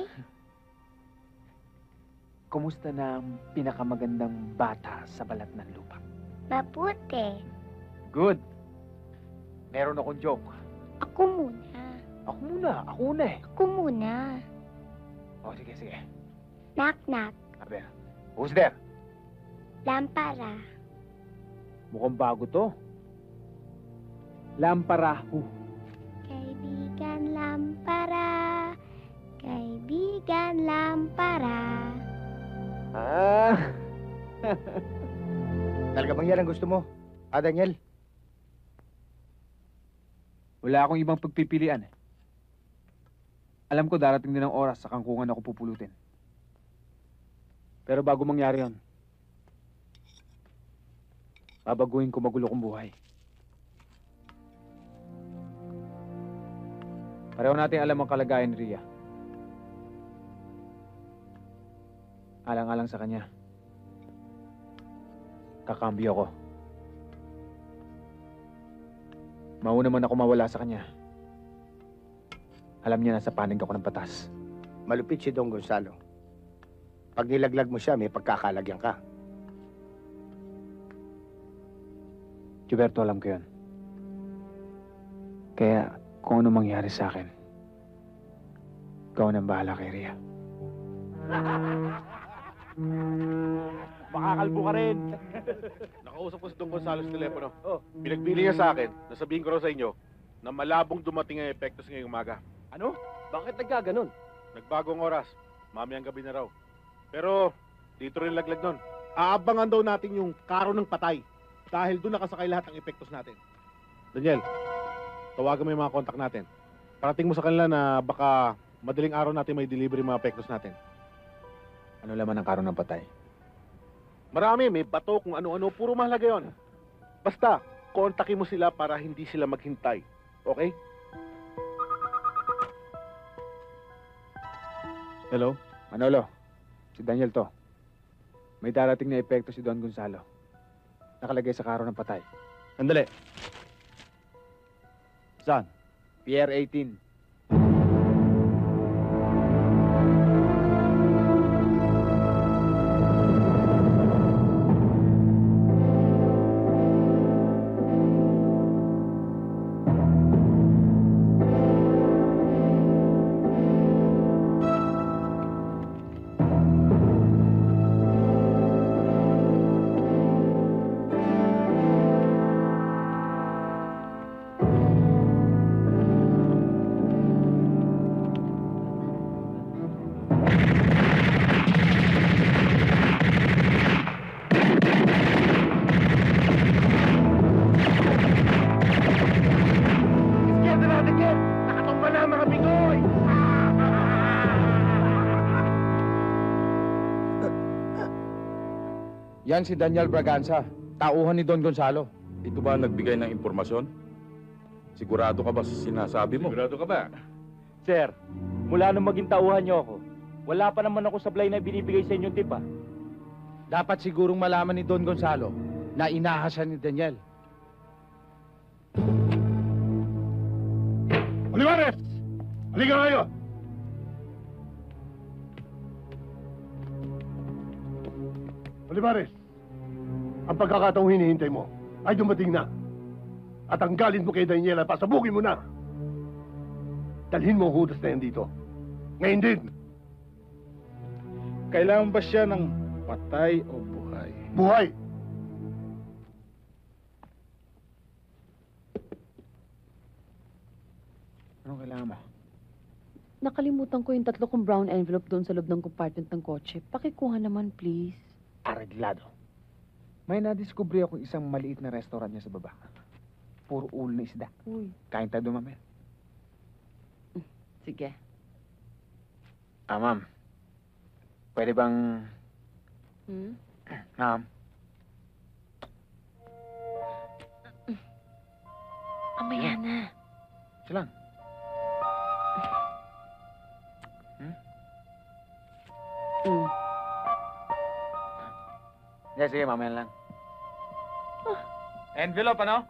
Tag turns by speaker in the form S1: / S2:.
S1: Nay?
S2: Kumusta na ang pinakamagandang bata sa balat ng lupa?
S1: Mabuti.
S2: Good. Meron akong joke.
S1: Ako muna.
S2: Ako muna. Ako una eh.
S1: Ako muna.
S2: O, sige, sige.
S1: Knock, knock.
S2: Aber, who's there?
S1: Lampara.
S2: Mukhang bago to. Lamparahu.
S1: Kaibigan lampara. Kaibigan lampara.
S2: Ah!
S3: Talaga bang yan ang gusto mo, Daniel?
S2: Wala akong ibang pagpipilian eh. Alam ko darating din ang oras sa kangkungan ako pupulutin. Pero bago mangyari yon, babaguhin ko magulo kong buhay. Pareho natin alam ang kalagayan ni Rhea. Alang-alang sa kanya, kakambyo ko. Mauna man ako mawala sa kanya. Alam niya na sa panig ako ng batas.
S3: Malupit si Don Gonzalo. Pag nilaglag mo siya, may pagkakalagyan ka.
S2: Gilberto, alam ko yun. Kaya kung ano mangyari sa akin, ikaw nang bahala kay Rhea.
S4: Makakalbo ka rin. Nakausap ko si Don Gonzalo sa telepono. Pinagbili niya sa akin, nasabihin ko raw sa inyo, na malabong dumating ang epektos ngayong umaga.
S5: Ano? Bakit nagkaganon?
S4: Nagbagong oras, mamayang gabi na raw. Pero, dito rin laglag nun. Aabangan daw natin yung karo ng patay. Dahil doon nakasakay lahat ng epektos natin. Daniel, tawagan mo yung mga kontak natin. Parating mo sa kanila na baka madaling araw natin may delivery mga epektos natin.
S2: Ano laman ang karon ng patay?
S4: Marami, may bato kung ano-ano, puro mahalaga yun. Basta, kontakin mo sila para hindi sila maghintay. Okay?
S2: Hello? Manolo, si Daniel to. May darating na epekto si Don Gonzalo. Nakalagay sa karo ng patay.
S5: Sandali. Saan?
S2: Pier 18.
S5: Yan si Daniel Braganza, tauhan ni Don Gonzalo.
S6: Ito ba ang nagbigay ng impormasyon? Sigurado ka ba sa sinasabi mo?
S4: Sigurado ka ba?
S5: Sir, mula nung maging tauhan niyo ako, wala pa naman ako sablay na binibigay sa inyong tip, ah. Dapat sigurong malaman ni Don Gonzalo na inahasan ni Daniel.
S4: Olivares! Halika kayo!
S7: Olivares, ang pagkakataong hinihintay mo ay dumating na. At ang galit mo kay Daniela, pasabugin mo na. Dalhin mo ang hudas na yan dito. Ngayon din.
S4: Kailangan ba siya ng patay o buhay?
S7: Buhay!
S2: Anong kailangan mo?
S8: Nakalimutan ko yung 3 kong brown envelope doon sa loob ng compartment ng kotse. Pakikuha naman, please.
S2: Areglado. May nadiskubre akong isang maliit na restaurant niya sa baba. Puro ulo na isda.
S8: Uy.
S2: Kain tayo doon, mamaya.
S8: Sige.
S2: Ma'am. Pwede bang... Ma'am.
S8: Mamaya na.
S2: Siya lang. Sige, mamaya lang. Envelope, ano?